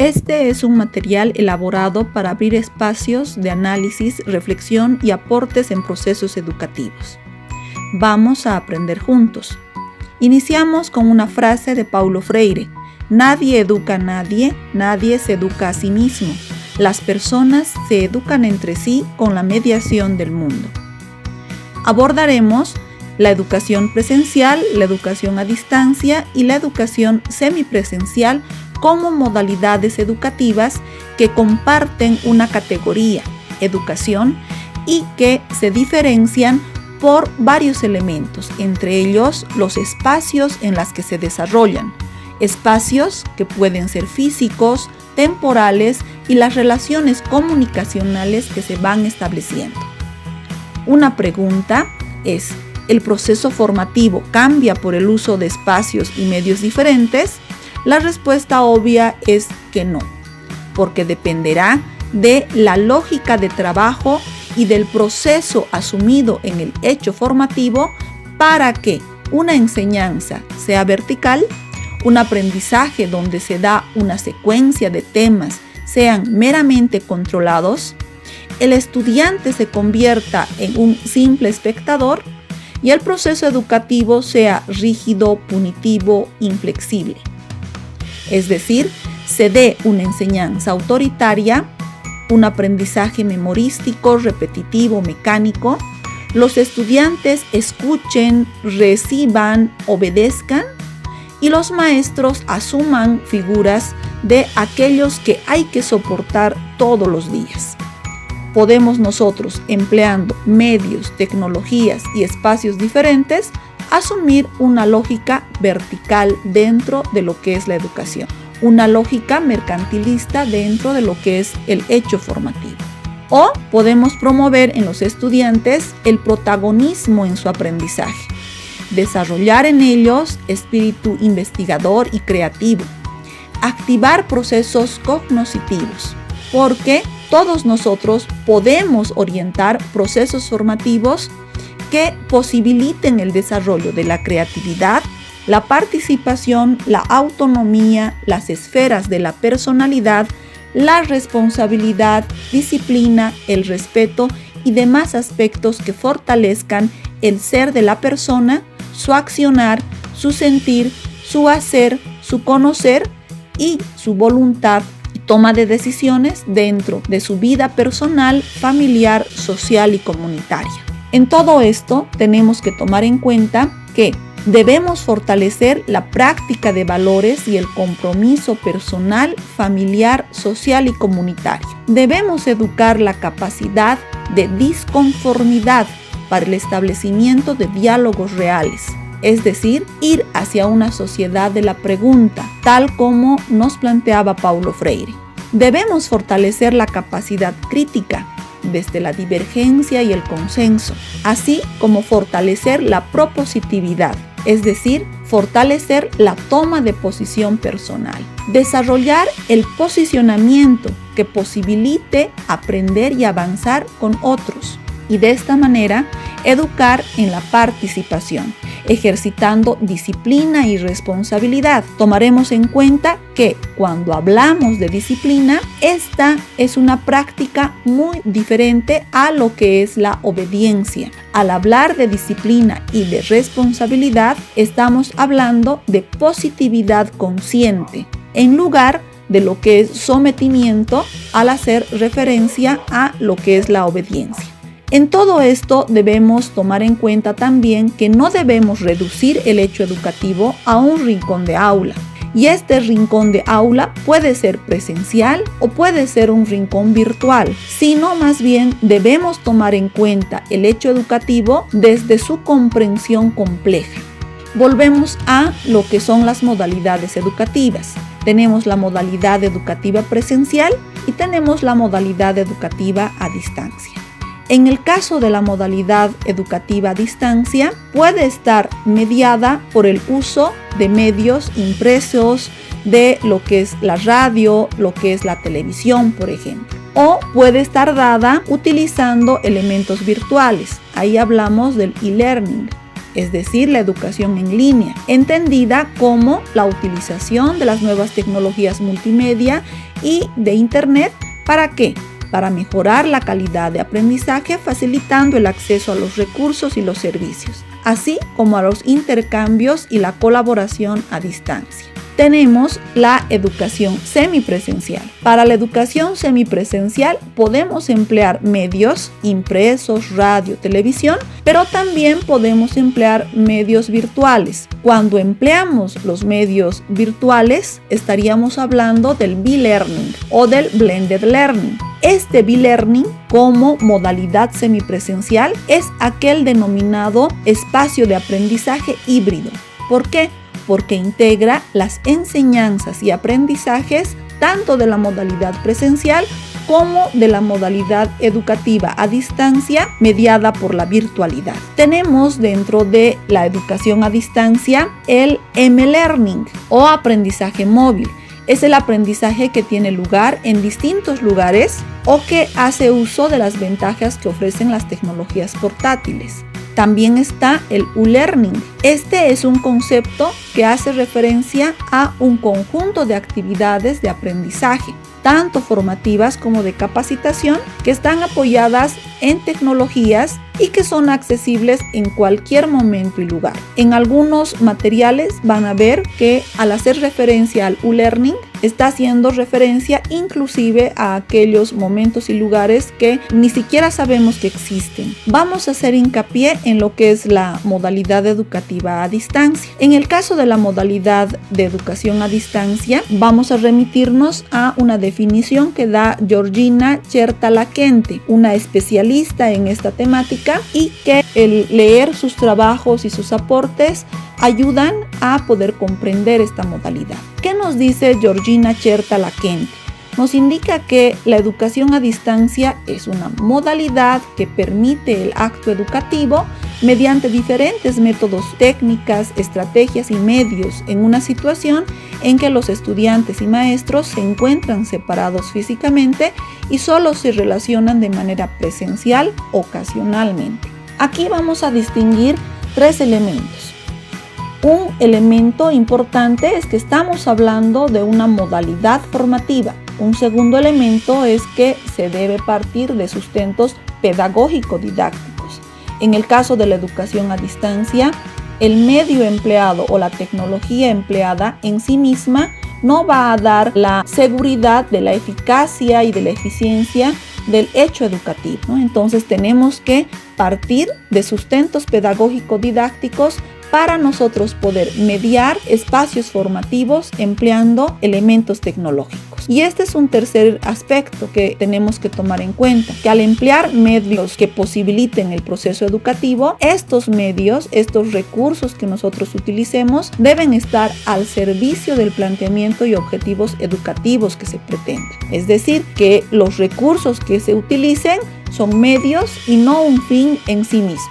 Este es un material elaborado para abrir espacios de análisis, reflexión y aportes en procesos educativos. Vamos a aprender juntos. Iniciamos con una frase de Paulo Freire: nadie educa a nadie, nadie se educa a sí mismo. Las personas se educan entre sí con la mediación del mundo. Abordaremos la educación presencial, la educación a distancia y la educación semipresencial como modalidades educativas que comparten una categoría, educación, y que se diferencian por varios elementos, entre ellos los espacios en los que se desarrollan, espacios que pueden ser físicos, temporales y las relaciones comunicacionales que se van estableciendo. Una pregunta es: ¿el proceso formativo cambia por el uso de espacios y medios diferentes? La respuesta obvia es que no, porque dependerá de la lógica de trabajo y del proceso asumido en el hecho formativo para que una enseñanza sea vertical, un aprendizaje donde se da una secuencia de temas sean meramente controlados, el estudiante se convierta en un simple espectador y el proceso educativo sea rígido, punitivo, inflexible. Es decir, se dé una enseñanza autoritaria, un aprendizaje memorístico, repetitivo, mecánico, los estudiantes escuchen, reciban, obedezcan y los maestros asuman figuras de aquellos que hay que soportar todos los días. Podemos nosotros, empleando medios, tecnologías y espacios diferentes, asumir una lógica vertical dentro de lo que es la educación, una lógica mercantilista dentro de lo que es el hecho formativo. O podemos promover en los estudiantes el protagonismo en su aprendizaje, desarrollar en ellos espíritu investigador y creativo, activar procesos cognitivos, porque todos nosotros podemos orientar procesos formativos que posibiliten el desarrollo de la creatividad, la participación, la autonomía, las esferas de la personalidad, la responsabilidad, disciplina, el respeto y demás aspectos que fortalezcan el ser de la persona, su accionar, su sentir, su hacer, su conocer y su voluntad y toma de decisiones dentro de su vida personal, familiar, social y comunitaria. En todo esto tenemos que tomar en cuenta que debemos fortalecer la práctica de valores y el compromiso personal, familiar, social y comunitario. Debemos educar la capacidad de disconformidad para el establecimiento de diálogos reales, es decir, ir hacia una sociedad de la pregunta, tal como nos planteaba Paulo Freire. Debemos fortalecer la capacidad crítica desde la divergencia y el consenso, así como fortalecer la propositividad, es decir, fortalecer la toma de posición personal, desarrollar el posicionamiento que posibilite aprender y avanzar con otros y de esta manera educar en la participación, ejercitando disciplina y responsabilidad. Tomaremos en cuenta que cuando hablamos de disciplina, esta es una práctica muy diferente a lo que es la obediencia. Al hablar de disciplina y de responsabilidad, estamos hablando de positividad consciente, en lugar de lo que es sometimiento al hacer referencia a lo que es la obediencia. En todo esto debemos tomar en cuenta también que no debemos reducir el hecho educativo a un rincón de aula. Y este rincón de aula puede ser presencial o puede ser un rincón virtual, sino más bien debemos tomar en cuenta el hecho educativo desde su comprensión compleja. Volvemos a lo que son las modalidades educativas. Tenemos la modalidad educativa presencial y tenemos la modalidad educativa a distancia. En el caso de la modalidad educativa a distancia, puede estar mediada por el uso de medios impresos, de lo que es la radio, lo que es la televisión, por ejemplo. O puede estar dada utilizando elementos virtuales. Ahí hablamos del e-learning. es decir, la educación en línea, entendida como la utilización de las nuevas tecnologías multimedia y de Internet. ¿Para qué? Para mejorar la calidad de aprendizaje, facilitando el acceso a los recursos y los servicios, así como a los intercambios y la colaboración a distancia. Tenemos la educación semipresencial. Para la educación semipresencial podemos emplear medios impresos, radio, televisión, pero también podemos emplear medios virtuales. Cuando empleamos los medios virtuales, estaríamos hablando del B-Learning o del Blended Learning. Este B-Learning como modalidad semipresencial es aquel denominado espacio de aprendizaje híbrido. ¿Por qué? Porque integra las enseñanzas y aprendizajes tanto de la modalidad presencial como de la modalidad educativa a distancia mediada por la virtualidad. Tenemos dentro de la educación a distancia el M-Learning o aprendizaje móvil. Es el aprendizaje que tiene lugar en distintos lugares o que hace uso de las ventajas que ofrecen las tecnologías portátiles. También está el U-Learning. Este es un concepto que hace referencia a un conjunto de actividades de aprendizaje, tanto formativas como de capacitación, que están apoyadas en tecnologías y que son accesibles en cualquier momento y lugar. En algunos materiales van a ver que al hacer referencia al U-Learning, está haciendo referencia inclusive a aquellos momentos y lugares que ni siquiera sabemos que existen. Vamos a hacer hincapié en lo que es la modalidad educativa a distancia. En el caso de la modalidad de educación a distancia, vamos a remitirnos a una definición que da Georgina Cherta-Laquente, una especialista en esta temática, y que el leer sus trabajos y sus aportes ayudan a poder comprender esta modalidad. ¿Qué nos dice Georgina Cherta-Laquente? Nos indica que la educación a distancia es una modalidad que permite el acto educativo mediante diferentes métodos, técnicas, estrategias y medios en una situación en que los estudiantes y maestros se encuentran separados físicamente y solo se relacionan de manera presencial ocasionalmente. Aquí vamos a distinguir tres elementos. Un elemento importante es que estamos hablando de una modalidad formativa. Un segundo elemento es que se debe partir de sustentos pedagógico-didácticos. En el caso de la educación a distancia, el medio empleado o la tecnología empleada en sí misma no va a dar la seguridad de la eficacia y de la eficiencia del hecho educativo, ¿no? Entonces tenemos que partir de sustentos pedagógico-didácticos para nosotros poder mediar espacios formativos empleando elementos tecnológicos. Y este es un tercer aspecto que tenemos que tomar en cuenta, que al emplear medios que posibiliten el proceso educativo, estos medios, estos recursos que nosotros utilicemos deben estar al servicio del planteamiento y objetivos educativos que se pretendan. Es decir, que los recursos que se utilicen son medios y no un fin en sí mismos.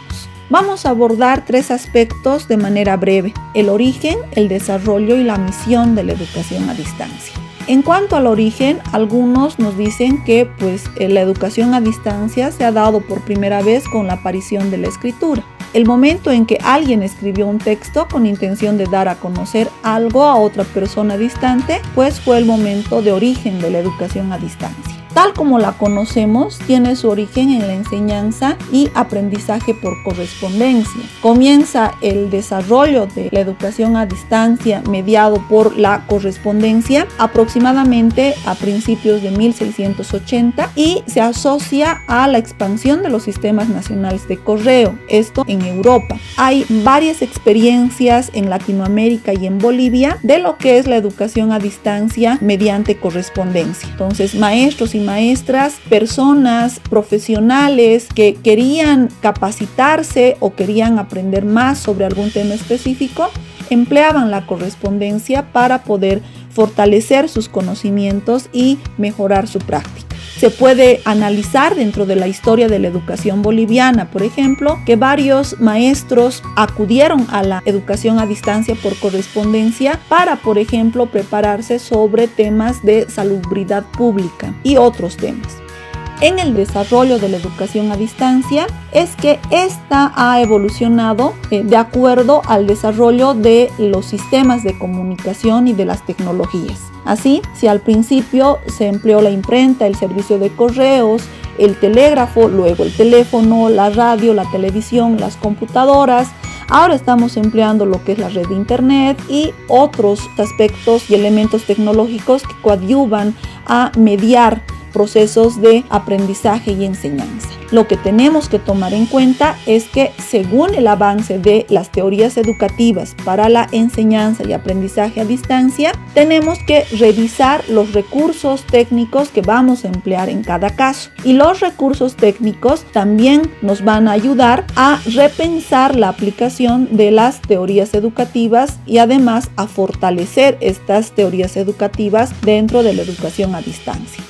Vamos a abordar tres aspectos de manera breve: el origen, el desarrollo y la misión de la educación a distancia. En cuanto al origen, algunos nos dicen que la educación a distancia se ha dado por primera vez con la aparición de la escritura. El momento en que alguien escribió un texto con intención de dar a conocer algo a otra persona distante, fue el momento de origen de la educación a distancia. Tal como la conocemos, tiene su origen en la enseñanza y aprendizaje por correspondencia. Comienza el desarrollo de la educación a distancia mediado por la correspondencia aproximadamente a principios de 1680 y se asocia a la expansión de los sistemas nacionales de correo, esto en Europa. Hay varias experiencias en Latinoamérica y en Bolivia de lo que es la educación a distancia mediante correspondencia. Entonces, maestros y maestras, personas profesionales que querían capacitarse o querían aprender más sobre algún tema específico, empleaban la correspondencia para poder fortalecer sus conocimientos y mejorar su práctica. Se puede analizar dentro de la historia de la educación boliviana, por ejemplo, que varios maestros acudieron a la educación a distancia por correspondencia para, por ejemplo, prepararse sobre temas de salubridad pública y otros temas. en el desarrollo de la educación a distancia es que esta ha evolucionado de acuerdo al desarrollo de los sistemas de comunicación y de las tecnologías. Así, si al principio se empleó la imprenta, el servicio de correos, el telégrafo, luego el teléfono, la radio, la televisión, las computadoras, ahora estamos empleando lo que es la red de internet y otros aspectos y elementos tecnológicos que coadyuvan a mediar procesos de aprendizaje y enseñanza. Lo que tenemos que tomar en cuenta es que según el avance de las teorías educativas para la enseñanza y aprendizaje a distancia, tenemos que revisar los recursos técnicos que vamos a emplear en cada caso. Y los recursos técnicos también nos van a ayudar a repensar la aplicación de las teorías educativas y además a fortalecer estas teorías educativas dentro de la educación a distancia.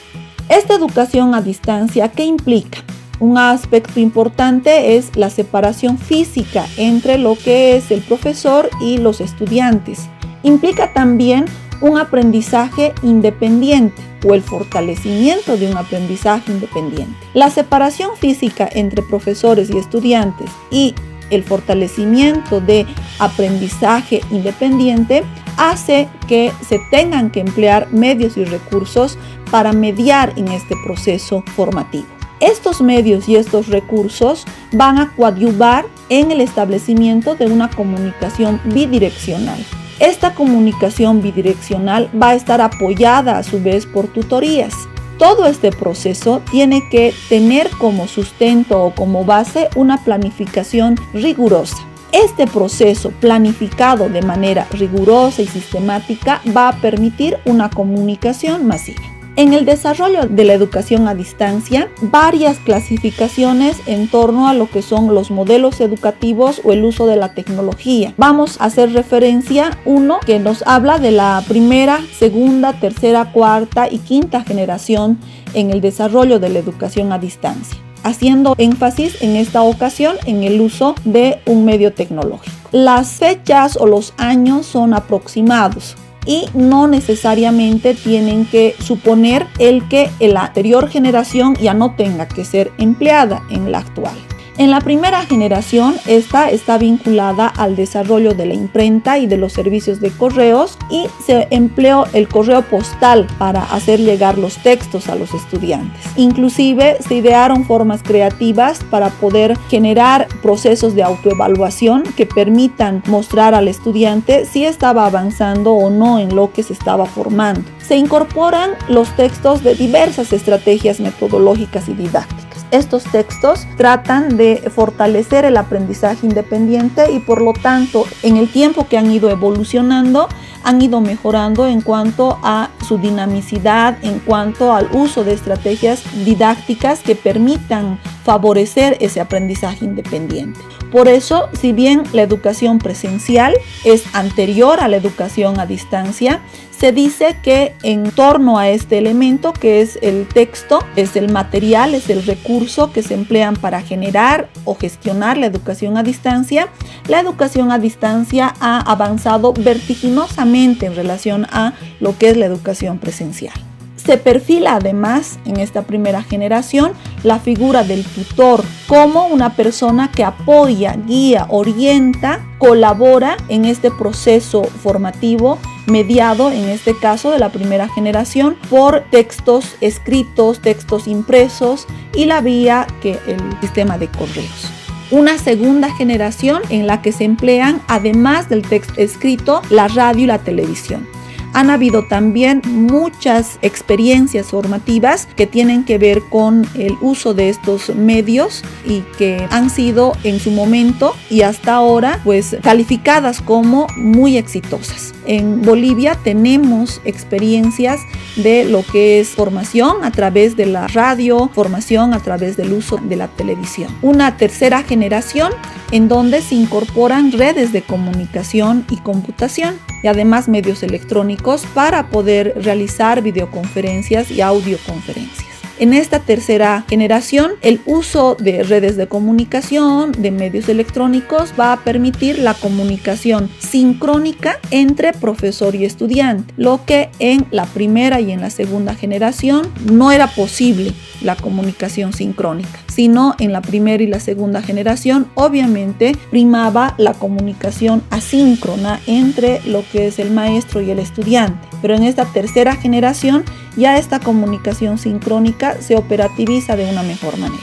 Esta educación a distancia, ¿qué implica? Un aspecto importante es la separación física entre lo que es el profesor y los estudiantes. Implica también un aprendizaje independiente o el fortalecimiento de un aprendizaje independiente. La separación física entre profesores y estudiantes y el fortalecimiento de aprendizaje independiente hace que se tengan que emplear medios y recursos para mediar en este proceso formativo. Estos medios y estos recursos van a coadyuvar en el establecimiento de una comunicación bidireccional. Esta comunicación bidireccional va a estar apoyada a su vez por tutorías. Todo este proceso tiene que tener como sustento o como base una planificación rigurosa. Este proceso planificado de manera rigurosa y sistemática va a permitir una comunicación masiva. En el desarrollo de la educación a distancia, varias clasificaciones en torno a lo que son los modelos educativos o el uso de la tecnología. Vamos a hacer referencia uno que nos habla de la primera, segunda, tercera, cuarta y quinta generación en el desarrollo de la educación a distancia, haciendo énfasis en esta ocasión en el uso de un medio tecnológico. Las fechas o los años son aproximados y no necesariamente tienen que suponer el que la anterior generación ya no tenga que ser empleada en la actual. En la primera generación, esta está vinculada al desarrollo de la imprenta y de los servicios de correos y se empleó el correo postal para hacer llegar los textos a los estudiantes. Inclusive se idearon formas creativas para poder generar procesos de autoevaluación que permitan mostrar al estudiante si estaba avanzando o no en lo que se estaba formando. Se incorporan los textos de diversas estrategias metodológicas y didácticas. Estos textos tratan de fortalecer el aprendizaje independiente y por lo tanto en el tiempo que han ido evolucionando han ido mejorando en cuanto a su dinamicidad, en cuanto al uso de estrategias didácticas que permitan favorecer ese aprendizaje independiente. Por eso, si bien la educación presencial es anterior a la educación a distancia, se dice que en torno a este elemento que es el texto, es el material, es el recurso que se emplean para generar o gestionar la educación a distancia ha avanzado vertiginosamente en relación a lo que es la educación presencial. Se perfila además en esta primera generación la figura del tutor como una persona que apoya, guía, orienta, colabora en este proceso formativo mediado en este caso de la primera generación por textos escritos, textos impresos y la vía que el sistema de correos. Una segunda generación en la que se emplean, además del texto escrito, la radio y la televisión. Han habido también muchas experiencias formativas que tienen que ver con el uso de estos medios y que han sido en su momento y hasta ahora pues calificadas como muy exitosas. En Bolivia tenemos experiencias de lo que es formación a través de la radio, formación a través del uso de la televisión. Una tercera generación en donde se incorporan redes de comunicación y computación y además medios electrónicos para poder realizar videoconferencias y audioconferencias. En esta tercera generación, el uso de redes de comunicación, de medios electrónicos, va a permitir la comunicación sincrónica entre profesor y estudiante, lo que en la primera y en la segunda generación no era posible la comunicación sincrónica, sino en la primera y la segunda generación obviamente primaba la comunicación asíncrona entre lo que es el maestro y el estudiante. Pero en esta tercera generación ya esta comunicación sincrónica se operativiza de una mejor manera.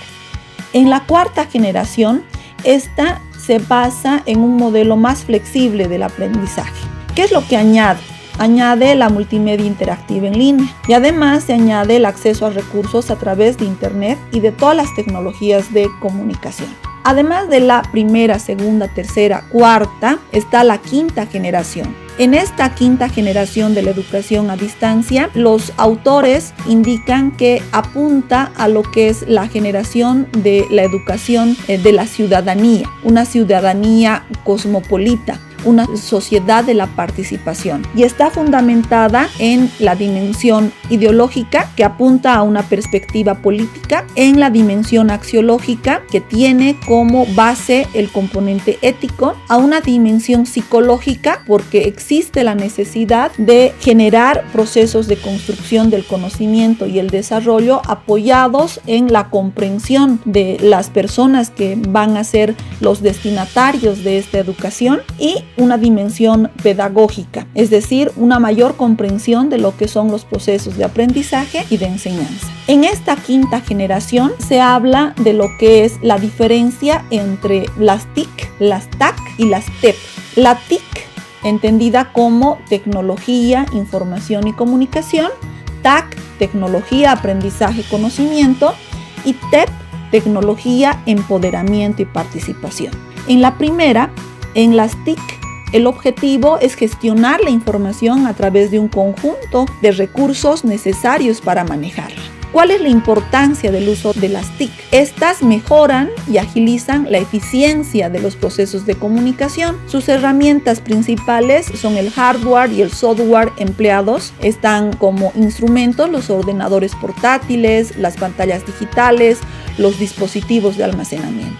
En la cuarta generación, esta se basa en un modelo más flexible del aprendizaje. ¿Qué es lo que añade? Añade la multimedia interactiva en línea y además se añade el acceso a recursos a través de Internet y de todas las tecnologías de comunicación. Además de la primera, segunda, tercera, cuarta, está la quinta generación. En esta quinta generación de la educación a distancia, los autores indican que apunta a lo que es la generación de la educación de la ciudadanía, una ciudadanía cosmopolita, una sociedad de la participación, y está fundamentada en la dimensión ideológica, que apunta a una perspectiva política, en la dimensión axiológica, que tiene como base el componente ético, a una dimensión psicológica, porque existe la necesidad de generar procesos de construcción del conocimiento y el desarrollo apoyados en la comprensión de las personas que van a ser los destinatarios de esta educación, y una dimensión pedagógica, es decir, una mayor comprensión de lo que son los procesos de aprendizaje y de enseñanza. En esta quinta generación se habla de lo que es la diferencia entre las TIC, las TAC y las TEP. La TIC, entendida como tecnología, información y comunicación; TAC, tecnología, aprendizaje, conocimiento; y TEP, tecnología, empoderamiento y participación. En la primera, en las TIC, el objetivo es gestionar la información a través de un conjunto de recursos necesarios para manejarla. ¿Cuál es la importancia del uso de las TIC? Estas mejoran y agilizan la eficiencia de los procesos de comunicación. Sus herramientas principales son el hardware y el software empleados. Están como instrumentos los ordenadores portátiles, las pantallas digitales, los dispositivos de almacenamiento.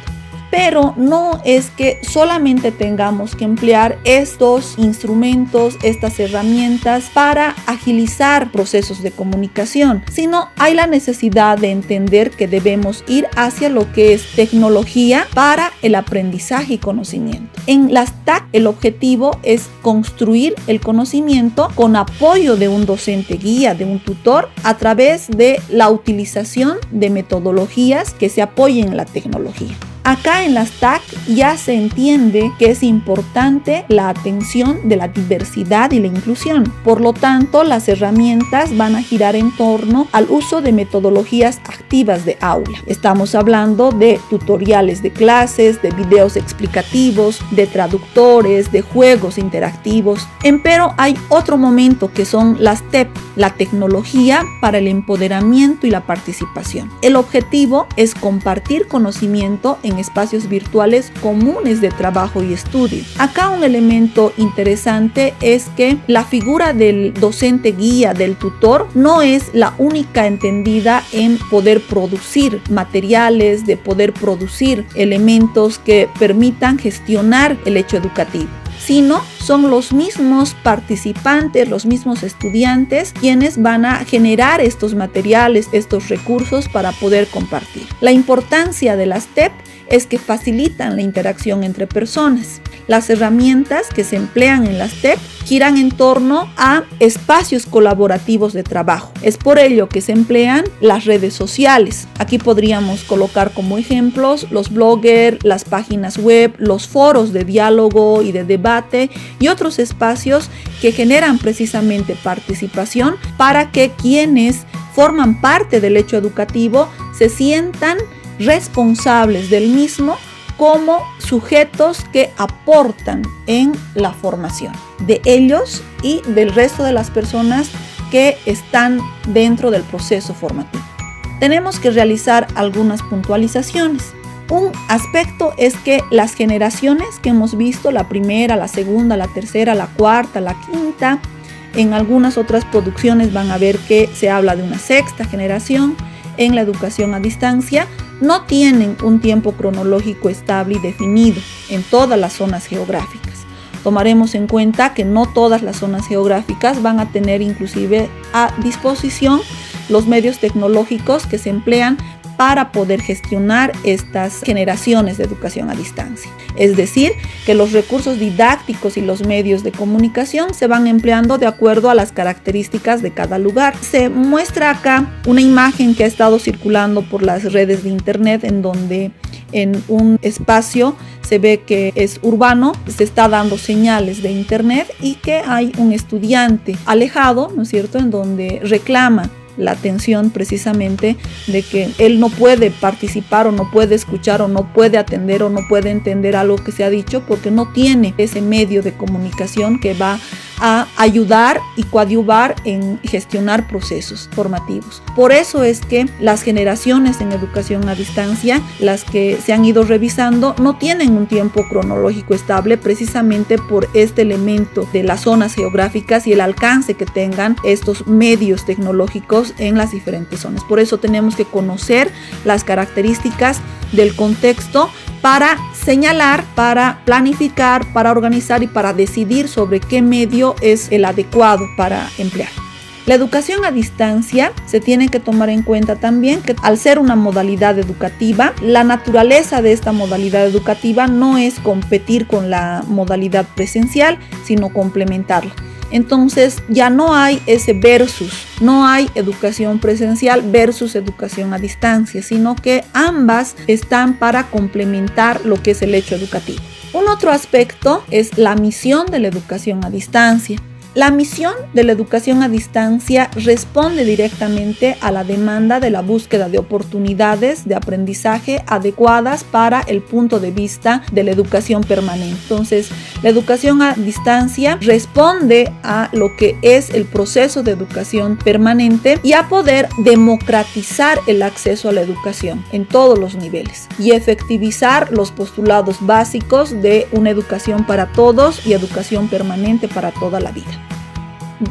Pero no es que solamente tengamos que emplear estos instrumentos, estas herramientas para agilizar procesos de comunicación, sino hay la necesidad de entender que debemos ir hacia lo que es tecnología para el aprendizaje y conocimiento. En las TAC, el objetivo es construir el conocimiento con apoyo de un docente guía, de un tutor, a través de la utilización de metodologías que se apoyen en la tecnología. Acá en las TAC ya se entiende que es importante la atención de la diversidad y la inclusión. Por lo tanto, las herramientas van a girar en torno al uso de metodologías activas de aula. Estamos hablando de tutoriales de clases, de videos explicativos, de traductores, de juegos interactivos. Empero hay otro momento que son las TEP, la tecnología para el empoderamiento y la participación. El objetivo es compartir conocimiento en espacios virtuales comunes de trabajo y estudio. Acá un elemento interesante es que la figura del docente guía, del tutor, no es la única entendida en poder producir materiales, de poder producir elementos que permitan gestionar el hecho educativo, sino son los mismos participantes, los mismos estudiantes quienes van a generar estos materiales, estos recursos para poder compartir. La importancia de las TEP es que facilitan la interacción entre personas. Las herramientas que se emplean en las TEP giran en torno a espacios colaborativos de trabajo. Es por ello que se emplean las redes sociales. Aquí podríamos colocar como ejemplos los bloggers, las páginas web, los foros de diálogo y de debate y otros espacios que generan precisamente participación para que quienes forman parte del hecho educativo se sientan responsables del mismo como sujetos que aportan en la formación de ellos y del resto de las personas que están dentro del proceso formativo. Tenemos que realizar algunas puntualizaciones. Un aspecto es que las generaciones que hemos visto, la primera, la segunda, la tercera, la cuarta, la quinta, en algunas otras producciones van a ver que se habla de una sexta generación. en la educación a distancia no tienen un tiempo cronológico estable y definido en todas las zonas geográficas. Tomaremos en cuenta que no todas las zonas geográficas van a tener inclusive a disposición los medios tecnológicos que se emplean para poder gestionar estas generaciones de educación a distancia. Es decir, que los recursos didácticos y los medios de comunicación se van empleando de acuerdo a las características de cada lugar. Se muestra acá una imagen que ha estado circulando por las redes de internet en donde en un espacio se ve que es urbano, se está dando señales de internet y que hay un estudiante alejado, ¿no es cierto?, en donde reclama la atención precisamente de que él no puede participar o no puede escuchar o no puede atender o no puede entender algo que se ha dicho porque no tiene ese medio de comunicación que va a ayudar y coadyuvar en gestionar procesos formativos. Por eso es que las generaciones en educación a distancia, las que se han ido revisando, no tienen un tiempo cronológico estable precisamente por este elemento de las zonas geográficas y el alcance que tengan estos medios tecnológicos en las diferentes zonas. Por eso tenemos que conocer las características del contexto para señalar, para planificar, para organizar y para decidir sobre qué medio es el adecuado para emplear. La educación a distancia se tiene que tomar en cuenta también que al ser una modalidad educativa, la naturaleza de esta modalidad educativa no es competir con la modalidad presencial, sino complementarla. Entonces ya no hay ese versus, no hay educación presencial versus educación a distancia, sino que ambas están para complementar lo que es el hecho educativo. Un otro aspecto es la misión de la educación a distancia. La misión de la educación a distancia responde directamente a la demanda de la búsqueda de oportunidades de aprendizaje adecuadas para el punto de vista de la educación permanente. Entonces, la educación a distancia responde a lo que es el proceso de educación permanente y a poder democratizar el acceso a la educación en todos los niveles y efectivizar los postulados básicos de una educación para todos y educación permanente para toda la vida.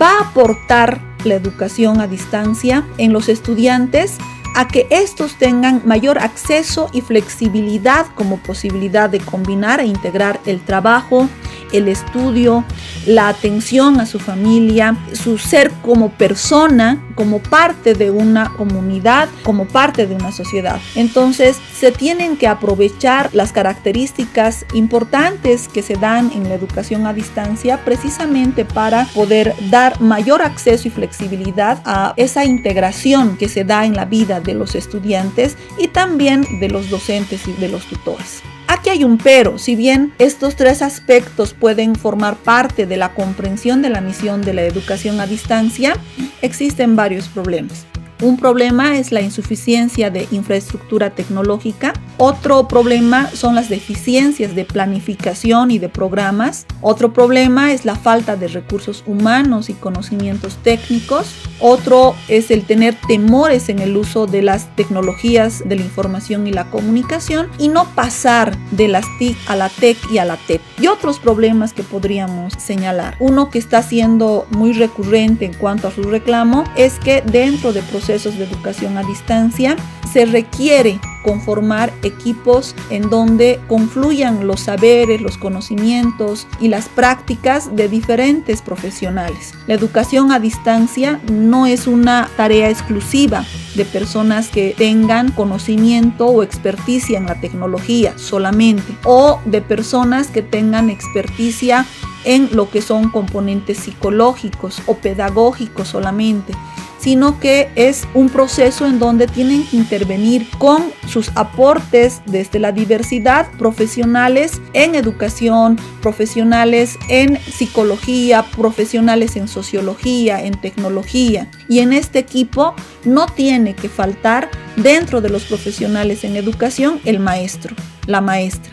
Va a aportar la educación a distancia en los estudiantes a que estos tengan mayor acceso y flexibilidad como posibilidad de combinar e integrar el trabajo, el estudio, la atención a su familia, su ser como persona, como parte de una comunidad, como parte de una sociedad. Entonces, se tienen que aprovechar las características importantes que se dan en la educación a distancia precisamente para poder dar mayor acceso y flexibilidad a esa integración que se da en la vida de los estudiantes y también de los docentes y de los tutores. Aquí hay un pero, si bien estos tres aspectos pueden formar parte de la comprensión de la misión de la educación a distancia, existen varios problemas. Un problema es la insuficiencia de infraestructura tecnológica. Otro problema son las deficiencias de planificación y de programas. Otro problema es la falta de recursos humanos y conocimientos técnicos. Otro es el tener temores en el uso de las tecnologías de la información y la comunicación y no pasar de las TIC a la TEC y a la TEP. Y otros problemas que podríamos señalar. Uno que está siendo muy recurrente en cuanto a su reclamo es que dentro de procesos de educación a distancia se requiere conformar equipos en donde confluyan los saberes, los conocimientos y las prácticas de diferentes profesionales. La educación a distancia no es una tarea exclusiva de personas que tengan conocimiento o experticia en la tecnología solamente, o de personas que tengan experticia en lo que son componentes psicológicos o pedagógicos solamente, sino que es un proceso en donde tienen que intervenir con sus aportes desde la diversidad, profesionales en educación, profesionales en psicología, profesionales en sociología, en tecnología. Y en este equipo no tiene que faltar dentro de los profesionales en educación el maestro, la maestra.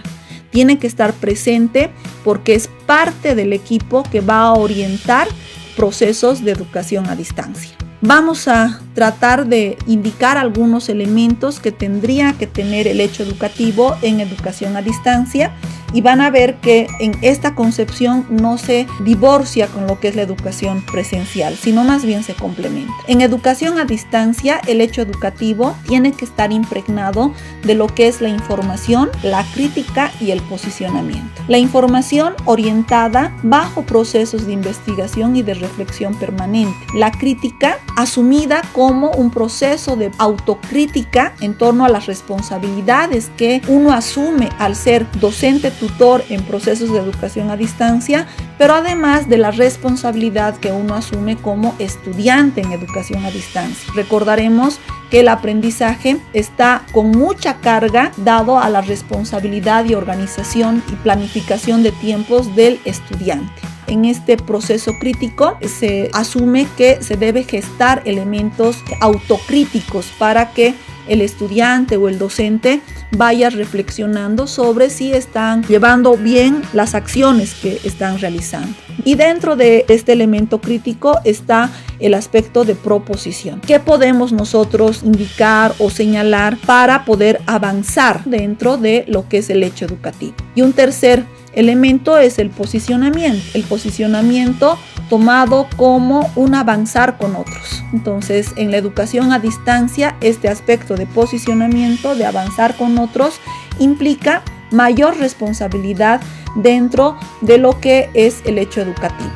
Tiene que estar presente porque es parte del equipo que va a orientar procesos de educación a distancia. Vamos a tratar de indicar algunos elementos que tendría que tener el hecho educativo en educación a distancia y van a ver que en esta concepción no se divorcia con lo que es la educación presencial, sino más bien se complementa. En educación a distancia, el hecho educativo tiene que estar impregnado de lo que es la información, la crítica y el posicionamiento. La información orientada bajo procesos de investigación y de reflexión permanente. La crítica asumida como un proceso de autocrítica en torno a las responsabilidades que uno asume al ser docente tutor en procesos de educación a distancia, pero además de la responsabilidad que uno asume como estudiante en educación a distancia. Recordaremos que el aprendizaje está con mucha carga dado a la responsabilidad y organización y planificación de tiempos del estudiante. En este proceso crítico se asume que se debe gestar elementos autocríticos para que el estudiante o el docente vaya reflexionando sobre si están llevando bien las acciones que están realizando. Y dentro de este elemento crítico está el aspecto de proposición. ¿Qué podemos nosotros indicar o señalar para poder avanzar dentro de lo que es el hecho educativo? Y un tercer elemento es el posicionamiento. El posicionamiento tomado como un avanzar con otros. Entonces, en la educación a distancia, este aspecto de posicionamiento, de avanzar con otros, implica mayor responsabilidad dentro de lo que es el hecho educativo.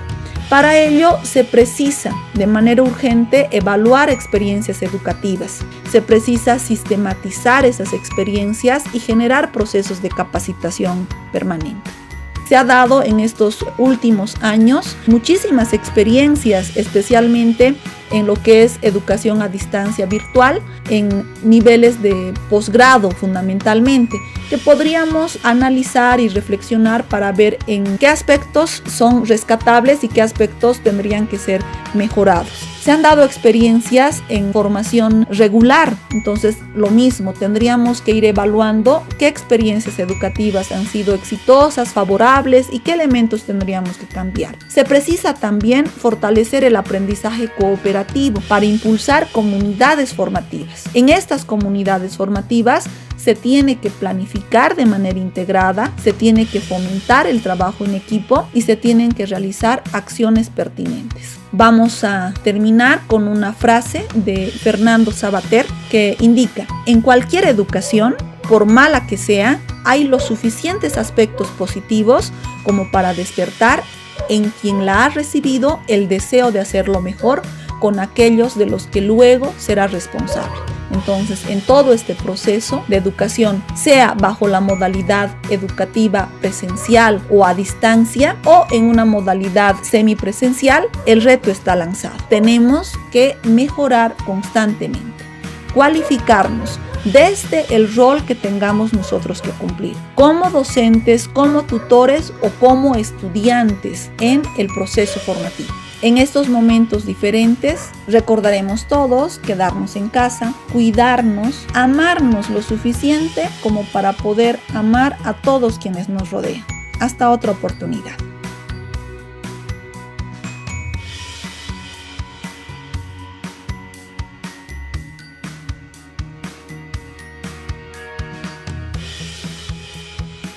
Para ello, se precisa de manera urgente evaluar experiencias educativas. Se precisa sistematizar esas experiencias y generar procesos de capacitación permanente. Se ha dado en estos últimos años muchísimas experiencias, especialmente en lo que es educación a distancia virtual, en niveles de posgrado fundamentalmente, que podríamos analizar y reflexionar para ver en qué aspectos son rescatables y qué aspectos tendrían que ser mejorados. Se han dado experiencias en formación regular, entonces lo mismo, tendríamos que ir evaluando qué experiencias educativas han sido exitosas, favorables y qué elementos tendríamos que cambiar. Se precisa también fortalecer el aprendizaje cooperativo para impulsar comunidades formativas. En estas comunidades formativas se tiene que planificar de manera integrada, se tiene que fomentar el trabajo en equipo y se tienen que realizar acciones pertinentes. Vamos a terminar con una frase de Fernando Savater que indica: en cualquier educación, por mala que sea, hay los suficientes aspectos positivos como para despertar en quien la ha recibido el deseo de hacerlo mejor con aquellos de los que luego será responsable. Entonces, en todo este proceso de educación, sea bajo la modalidad educativa presencial o a distancia o en una modalidad semipresencial, el reto está lanzado. Tenemos que mejorar constantemente, cualificarnos desde el rol que tengamos nosotros que cumplir, como docentes, como tutores o como estudiantes en el proceso formativo. En estos momentos diferentes, recordaremos todos quedarnos en casa, cuidarnos, amarnos lo suficiente como para poder amar a todos quienes nos rodean. Hasta otra oportunidad.